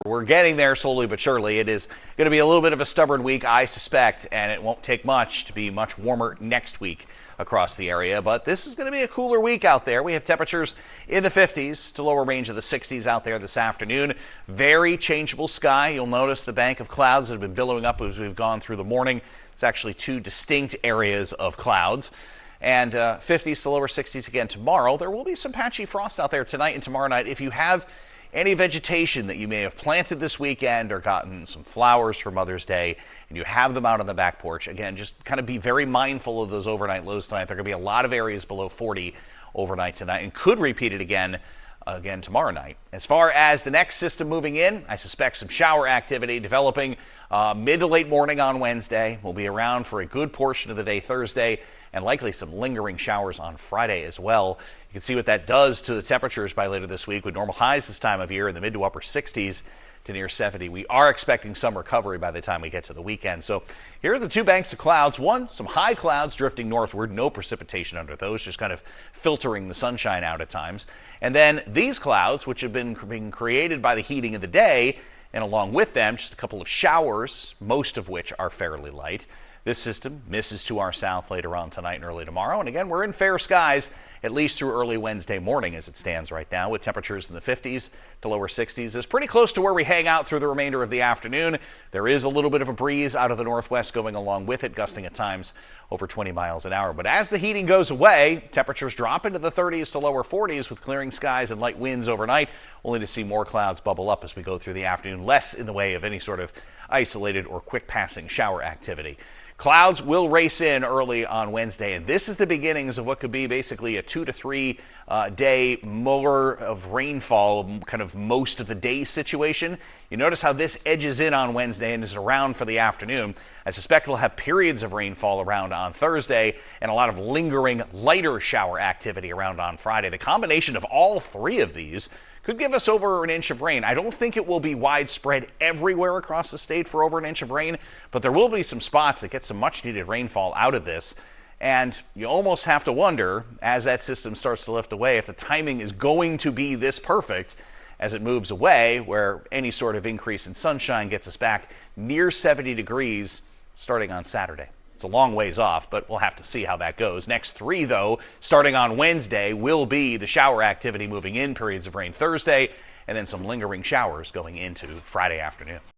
We're getting there slowly but surely. It is going to be a little bit of a stubborn week, I suspect, and it won't take much to be much warmer next week across the area. But this is going to be a cooler week out there. We have temperatures in the 50s to lower range of the 60s out there this afternoon. Very changeable sky. You'll notice the bank of clouds that have been billowing up as we've gone through the morning. It's actually two distinct areas of clouds. And 50s to lower 60s again tomorrow. There will be some patchy frost out there tonight and tomorrow night. If you have any vegetation that you may have planted this weekend or gotten some flowers for Mother's Day and you have them out on the back porch, again, just kind of be very mindful of those overnight lows tonight. There are going to be a lot of areas below 40 overnight tonight and could repeat it again tomorrow night. As far as the next system moving in, I suspect some shower activity developing mid to late morning on Wednesday. We'll be around for a good portion of the day Thursday and likely some lingering showers on Friday as well. You can see what that does to the temperatures by later this week with normal highs this time of year in the mid to upper 60s to near 70. We are expecting some recovery by the time we get to the weekend. So here are the two banks of clouds. One, some high clouds drifting northward, no precipitation under those, just kind of filtering the sunshine out at times. And then these clouds, which have been being created by the heating of the day, and along with them, just a couple of showers, most of which are fairly light. This system misses to our south later on tonight and early tomorrow. And again, we're in fair skies at least through early Wednesday morning as it stands right now, with temperatures in the 50s to lower 60s. It's pretty close to where we hang out through the remainder of the afternoon. There is a little bit of a breeze out of the northwest going along with it, gusting at times over 20 miles an hour. But as the heating goes away, temperatures drop into the 30s to lower 40s with clearing skies and light winds overnight, only to see more clouds bubble up as we go through the afternoon, less in the way of any sort of isolated or quick passing shower activity. Clouds will race in early on Wednesday, and this is the beginnings of what could be basically a 2 to 3 day more of rainfall, kind of most of the day situation. You notice how this edges in on Wednesday and is around for the afternoon. I suspect we'll have periods of rainfall around on Thursday and a lot of lingering lighter shower activity around on Friday. The combination of all three of these could give us over an inch of rain. I don't think it will be widespread everywhere across the state for over an inch of rain, but there will be some spots that get some much needed rainfall out of this. And you almost have to wonder, as that system starts to lift away, if the timing is going to be this perfect as it moves away, where any sort of increase in sunshine gets us back near 70 degrees starting on Saturday. It's a long ways off, but we'll have to see how that goes. Next three, though, starting on Wednesday, will be the shower activity moving in, periods of rain Thursday, and then some lingering showers going into Friday afternoon.